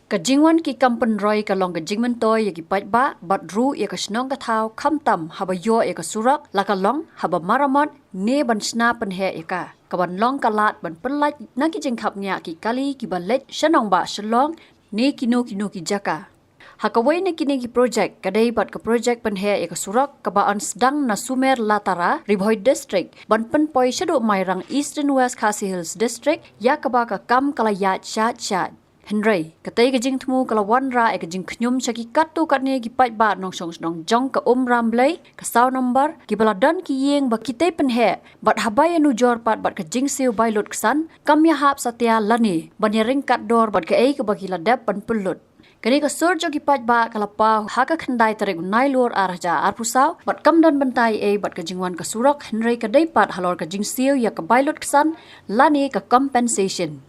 Kajingwan ki kampen roy kalong kajingman toy yaki paitba badru ya kasnong katau kamtam haba yo ya kasurak lakalong haba maramot ne ban sna penhe yaka kaban long kalat ban pelaj naki jengkap nya ki kali ki balet shanong ba shalong ne kino ki jaka hakawai ne kini ki project kadai bat ka project penhe ya kasurak kabaan sedang nasumer latara ribhoi district ban pen poi shado mairang east and west khasi hills district ya kaba ka kam kalayat chat Henry, katai kajing temu kalawan ra kajing knyum syaki katu katne ki pat ba nong song nong jong ka ramblay ka saw number ki baladan ki yeng ba kitai penhe bat habaya nu jor pat bat kajing siu bailot ksan kam ya hap satya lani ban ring kat dor bat ka ei ka bakila dep ban pulut kani ka surjo ki pat ba kalapa haka khandai tarik nai lor arja arpusaw bat kam dan bantai ei bat kajingwan ka surak Henry kadai pat halor kajing siu ya ka bailot ksan lani ka compensation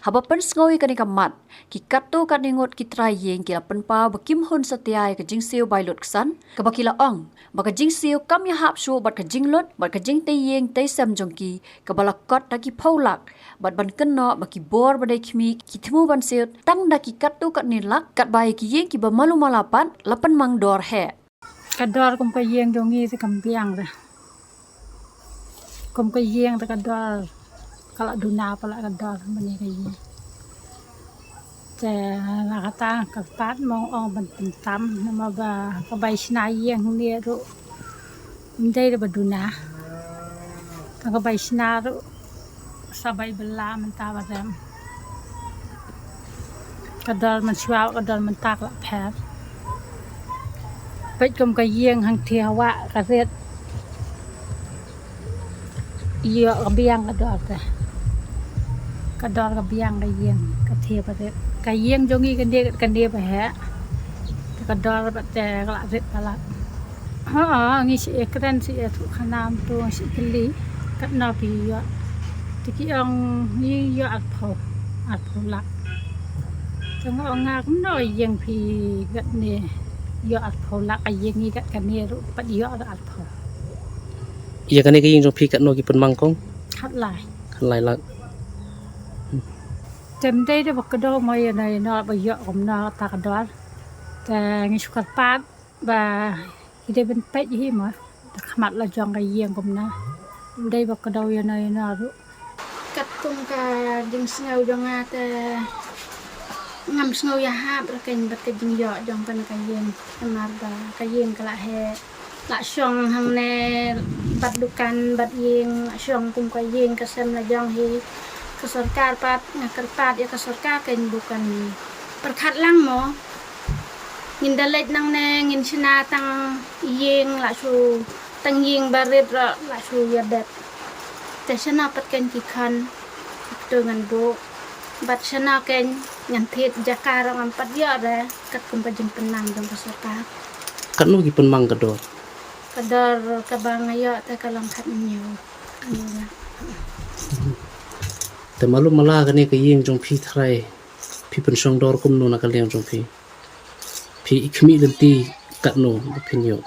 haba pensngoi kani kamat ki katto kaningot ki trayeng ki penpa bakim hun satiai ka jingsiu bailot ksan ka bakila ong baka jingsiu kam ya hap shu bat ka jinglot bat ka jing tayeng tay sam jongki ka balakot ta ki phaulak bat ban kenno baki bor badai khmi ki thmu ban seut tang da ki katto kanilak kat bai ki yeng ki ba malu malapan lapan mang dor he kador kum ka yeng jongi se kam piang ra kum ka yeng ta kador kalau duna pala kador mani ka yengแต่ละกตากับตัดมองออกมันเป็นตั้มนมาบ่ากระใบชนาเยี่ยงเนี่ยรู้มันได้ระบดูนะถ้ากระใบชนารู้สบายเบลามันตาบดกระดอนมันชวากระดอนมันตากละแผลไปกลมกระเยี่ยงหังเทียวะกระเซ็ดเยอะกระเบียงกระดอนแต่กระดอนกระเบียงกระเยี่ยงกระเทียบกระเซ็ดkayeng jongi kan dia bah kadar batte kala ret kala ngi si ekran si tu khanam tu si kli kat na pi ya tiki ang ni ya at pho lak tang ong ngak noi yeng pi gat ni ya at pho lak ayeng ni gat kan ni ru pat ya at pho ya kan ni kayeng jong pi kat no ki pun mangkong khat lai lakเต็มได้ได้บอกกระโดดมาอย่างไรเนาะไปเยอะผมเนาะตากระโดดแต่งิสุขัดปาดบ่าที่ได้เป็นเป็ดยี่มั้ยแต่ขมัดเราจองกระเยียงผมนะได้บอกกระโดดอย่างไรเนาะรู้กัดตรงกาดึงเสาจงอาแต่งำเสายาหาบแล้วกันบัดกระยิงเยอะจองกันกระเยียงขนาดบ่ากระเยียงกระแหละช่องทางในบัดดุกันบัดเยียงช่องกุมกระเยียงกระเซมละจองฮีkesorkar pat ngakerpat ya kesorkar kan bukan perkat lang mo ngin dalet nang ne ngin sina tang yeng la su tang yeng baret la su ya bet te sina pat kan ki khan to ngan bo bat sina ken ngan thet jakar ngam pat ya re kat kum pajeng penang dong kesorkar kan no ki pun mang kador kabang ayo te kalang khat nyuแต่มาลุมาลากันนี่ก็ยิงจงพี่ไทยพี่เป็นช่องดอร์คุมโนนักเลี้ยงจงพี่อีกมีเรื่องตีกัดโนพี่เนียว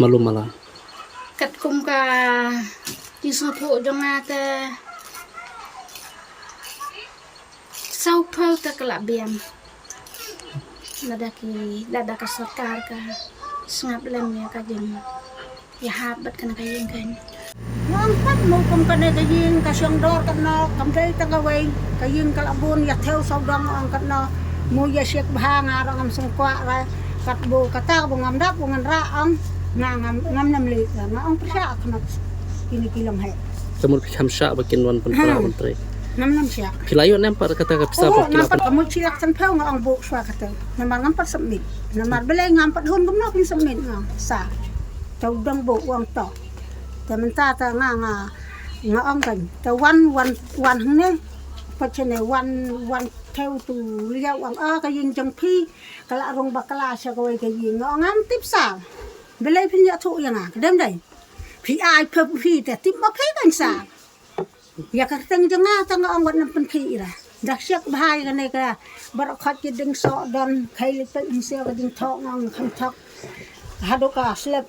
มาลุมาลากัดคุมกาที่สอบผูจงอาแต่เศร้าเพิ่งแต่กระเบียงlada kesorkar ka sengap lemnya ka jeng ya habat kan ka yeng kan ngangkat mau kum kan ka yeng ka syong dor kan no kam dei tang away ka yeng ka labun ya theo sau dong angkat no mu ya syek bhang arang am sengkwa ra kat bu kata bu ngam dap bu ngan ra ang ngam nam li na ang persya khnat kini kilam hai kamu pikam sya bakin wan pen pra wan tre nam sya pilayo nampak kata ka pisa ba nampak kamu cilak san phau nga ang bu swa kata namar ngampat semit namar belai ngampat hun kum no kin semit nga sa tau dong bu wang toแต่มันตาตางางอ่องกันแต่วันหึงเนี่ยเพราะฉะนั้นวันเท่าตูเลี้ยวอ่องก็ยิงจังพี่กะละรงบักกะลาชะกวยก็ยิงอ่องติ๊บสาวเบลยพิญญาทุยังเดิมได้พี่อายเพิ่มพี่แต่ติ๊บบ่พี่กันสาวอยากกระตึงจังตั้งอ่องวันนั้นเป็นพี่ล่ะดักเชือกบายกันนี่ก็บ่ขอจะดึงซอดอนใครเลยตึงเสียก็ดึงทอกอ่องคำทอกหาดูก็สลับ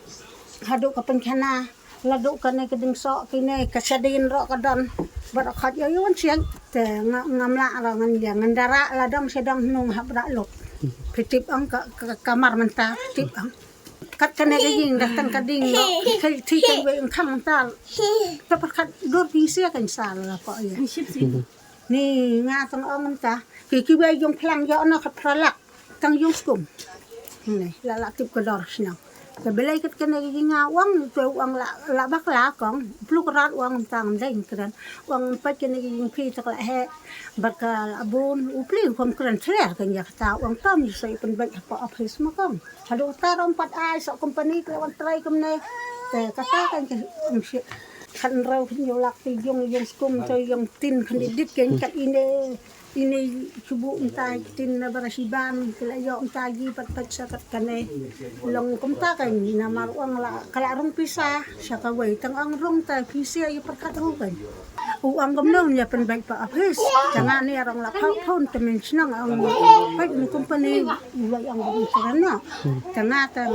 หาดูก็เป็นแค่นาladuk kan ke ding sok kini kesedin rok kadon barak khat yo yon siang แต่งามละเราเงินอย่างเงินดาระละดองsedang nung hab dak lot pitip ang ke kamar mentar pitip ang kat kena ging datang kading no kai thi kai we khang mentar dapat kat dor pisia kan sal la pa ya ni nga tang ong mentar ki we yong plang yo no khat pralak tang yong skum ni la tip ko dor snangแต่เบลัยก็กันในยิงวังตัววังละบักละของพลูกรัดวังต่างได้กันวังไปกันในยิงพี่ตะละแห่บักละบุญอุปลีความกระนเชื่อกันอยากตาวังต้อมอยู่ใส่เป็นใบปออภิสมาก่อนฮัลโหลตารมปัดไอสคอมพานีกวันไตรกันเนแต่ก็ตากันกันขันเราขึ้นอยู่หลักที่ยงสกุมจะยงตินขันดิดกันกันini cubu entai tin na barasiban kila yo entai gi pat sakat kane long kumta kan namar uang la kala rong pisa sa kawai tang ang rong ta pisa yu perkat ru kan uang gomnong ya pen baik pa apes jangan ni rong la phone temen snang ang pai ni company yu ang gom sarana jangan ta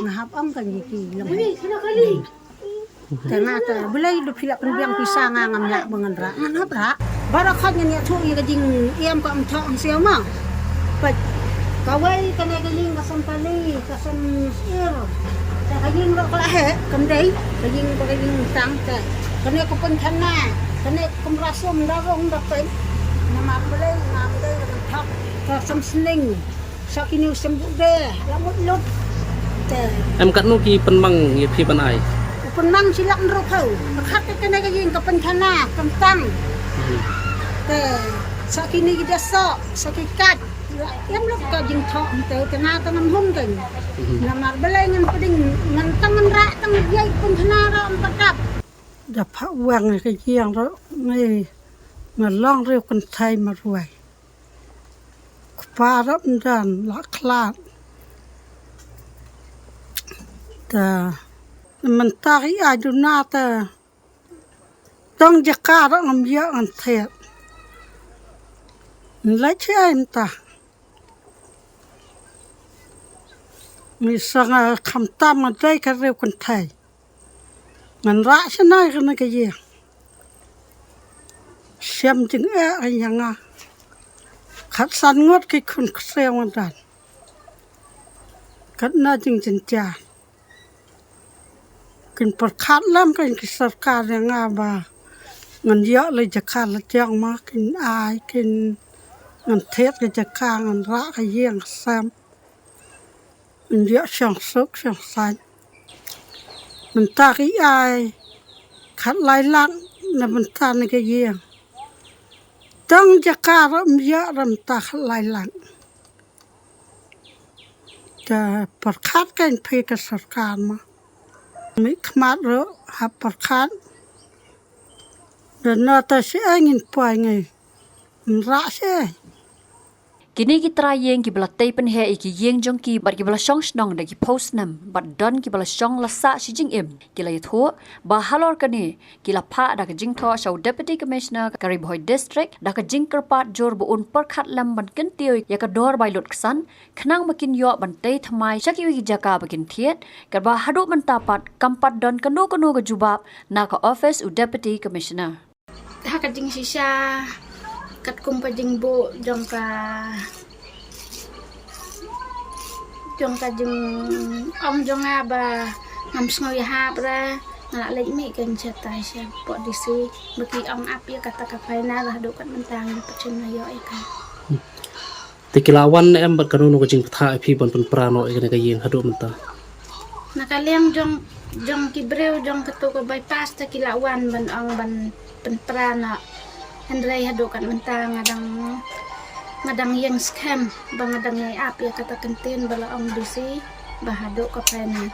ngahap ang kan gi long jangan ta belai lu pila pen biang pisa ngam la bengendra ngap ra barakatnya ni tu ia jing iam ka amthak ang siaw ma pa kawai kana galing kasam pali kasam sir ta galing ro kala he kam dei galing tang ta kana ko pen thana kana kum rasum darong da pe nama belai ngam dei thak kasam sling sakini sembu de lamut lut ta em kat nu ki penmang ye phi ban ai penmang silak ro khau khat kana galing ka pen thana kam tangแต่สักนี้ก็จะสอบสักกัดยังลูกก็ยิงทองแต่แต่นาตั้งหุ่นกันน้ำมันเบลยเงินประดิ่งเงินตั้งเงินระตั้งใหญ่คนธนาเราประดับดับพระวังเลยก็ยังแล้วไม่เงินล่องเรียวคนไทยมารวยฟ้ารับดันละคลาดแต่มันตายอายุนาแต่ต้องจะกล้าต้องเยอะอันเทียและใช่ไหมตามีสังคำตามมาได้กันเร็วคนไทยมันรักฉันได้กันนะก็ยังเชื่อมจึงยังอ่ะขัดสันงดกี่คนเสียวันดันกันน่าจึงจินจากินประคัดล้ำกันกินสักการยังอ่ะบ่าเงินเยอะเลยจะขาดละจังมากินอายกินเงินเทศก็จะกลางเงินระก็เยี่ยงแซมมันเยอะช่างซุกช่างใสมันตาขี้อายขัดไหลลังนะมันตาในก็เยี่ยงต้องจะกล้ารำเยอะรำตาขัดไหลลังจะประคัดกันเพกสการมาไม่ขมาดหรือหับประคัดเดินหน้าแต่เสียเงินป่วยไงรักเสีย Kini kita yang kibla tay pen he iki yang jong ki bat kibla shong snong da ki post nam bat don kibla shong la sa shi jing im kila yatho ba halor kani kila pha da ka jing tho shaw deputy commissioner Karibhoi district da ka jing kerpat jor bu un par khat lam ban ken tio ya ka dor bai lot ksan khnang makin yo ban tay thamai shaki wi jaka bakin thiet ka ba hadu man ta pat kampat don kanu ga jubab na ka office u deputy commissioner ha ka jing sisa kat kumpa jing bu jong ka jing ong jong ba ngam sngoy ha bra ngala lek mi kan chatai sha po disi baki ong ap ya kata ka faina la do kan mentang pachin na yo ai ka tikilawan em bat kanu no jing pha phi ban pan prano e ne ka yin hadu menta nakaliang jong kibreu jong ketu ko bypass ta kilawan ban ong ban pan prana Andrei hadu kan mentang ngadang yang scam bang ngadang yai ap ya kata kentin bala ong disi bahado ka pena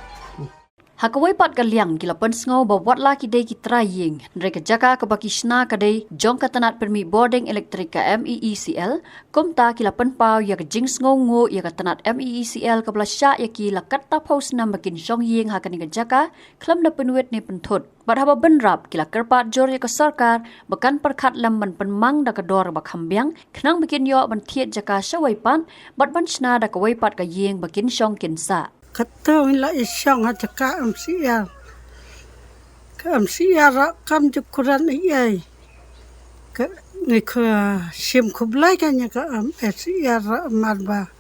Hakawai pat kaliang kila pen sngo ba wat la ki dei ki trying reka jaka ka bakishna ka dei jong ka tanat permi boarding electric ka MEECL komta kila pen pau ya ka jing sngo ngo ya ka tanat MEECL ka bla sha ya ki la katta post nam bakin jong yeng ha ka ni ka jaka klam na penwet ni penthut bat haba benrap kila kerpat jor ya ka sarkar bakan perkhat lam ban penmang da ka dor ba khambyang khnang bakin yo ban thiet jaka shawai pan bat ban chna da ka wai pat ka yeng bakin shong kin sa Kata ila isyang aja ka MCR ra kam jukuran iyai ni ke sim kublai kan ya ke SR marba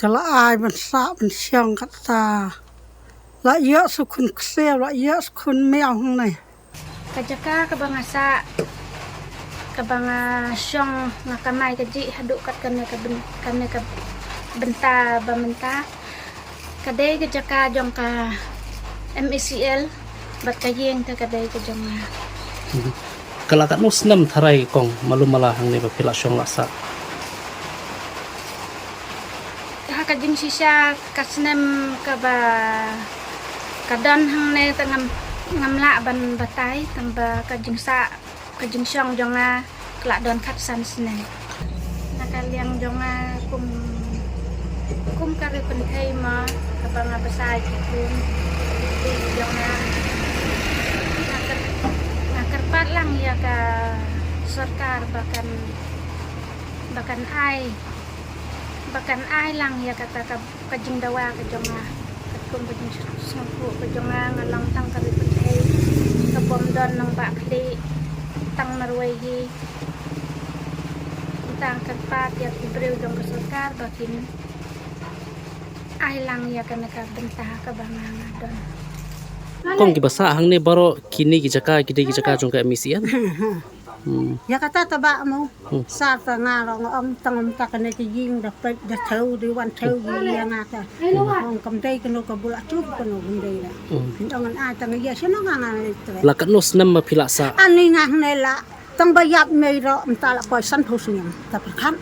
kala ai ban sa ban siang kata la ya sukun kse la ya sukun meong hang nai kajaka kabangasa kabanga syong ngakamai kaji haduk kat kane ka benta bamenta kadai kajaka jong ka MACL bat kayeng ta kadai ka jong Kalau kat no senam tharai kong malum mala hang ne ba phila syong la sa ha kajing sisa kasnem ka ba kadan hang ne tangam ngamla ban batai tamba kajing sa kajing syong jonga kelak don kat san senen nakaliang jonga kum kari penthai ma kabanga basai kum di jonga nakar patlang ya ka sarkar bahkan ai lang ya kata kajing dawa ka jonga kum kajing sangku ka jonga ngalang tang kari penthai ka bom don nang ba kli tang marwai hi tang kan pat ya kibreu jong ka sarkar bakin ai lang ya kana ka bentah ka banganga don kong ki basa hang ne baro kini ki jaka jong ka MACL ya kata taba mo sa ta nga ro ngom tangom ta kane ki ying da pe da thau di wan thau gi ya nga ta ong kam dei kano ka bula chu kano bun dei la ndangan a ta nga ya sino nga nga tre la kat no senam ma phila sa ani nga ne la tang ba yap me ro ta la poi san phus nyam ta par khan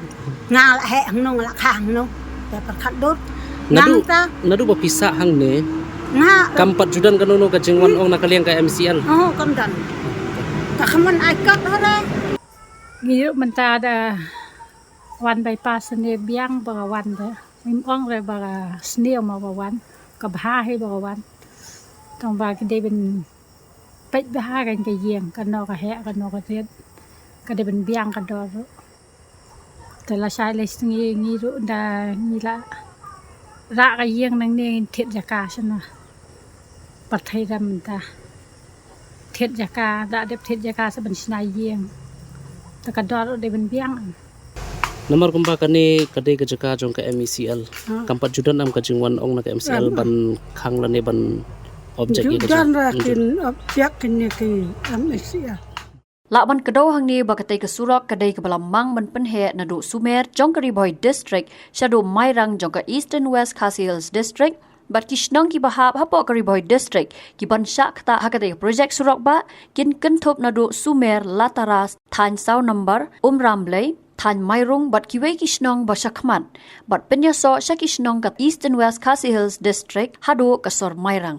nga la he hang no la khang no ta par khat dot nadu ba pisa hang ne nga kampat judan kanono ka jingwan ong nakaliang ka MACL kam dan ta khaman ai kat hara Gitu menta ada wan bypass ne biang bagawan da im ong re baga sneo ma bawan ka bha he bagawan tong ba ki de ben pet bha kan ka yeng kan no ka he kan no ka tet ka de ben biang ka doแต่ละชายเลยงี้รู้ได้นี่ละระกเยียงนั่งเนี่ยเทียจากาชนะปัทไทยดำมันตาเทียจากาได้เด็บเทียจากาสบัญชนายเยียงแต่กระดอได้เป็นเบี้ยง Nomor kumpa kani kadai ka jaka jong ka MACL kampat judan am ka jingwan ong na ka MACL ban khang la ne ban object ni ka judan rakin object ni ki MACL La ban kedau hang ni bakatai ke surak kadai ke balamang ban penhe na do Sumer jong ka Riboy district shado Mairang jong ka East and West Khasi Hills district bat kishnong ki bahap hapo ka Riboy district ki ban syak ta hakadai project surak ba kin kenthop na do Sumer Lataras than sau number Ramlei than Mairung bat kiwei kishnong ba shakmat bat penyaso shakishnong ka East and West Khasi Hills district hado ka Sor Mairang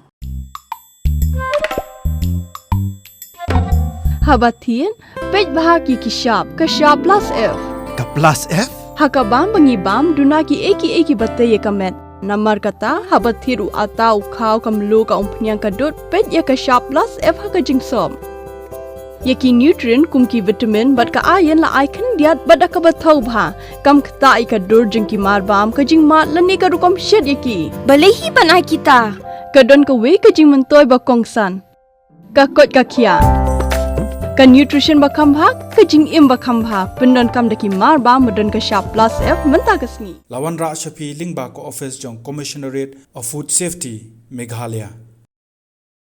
Habatin, pej bahagi kishap, kashap plus F. Ka plus F? Hakabam bangibam dunaki eki batay kamet. Namar kata habathiru atau kau kamlu ka umpnyang kadut pej ya kashap plus F hakajing som. Yaki nutrient kumki vitamin bat ka ayan la icon diat bat akabatau bha. Kam kata ikadur jengki marbam kajing mat lani ka rukom shed yaki. Balehi banai kita. Kadon ka we kajing mentoy bakongsan. Kakot kakia. Ka nutrition bakam bhak kajing im bakam bha pendon kam daki marba modon ka sharp plus F menta kasni Lawan Ra Shafi Lingba ko office jong Commissionerate of Food Safety Meghalaya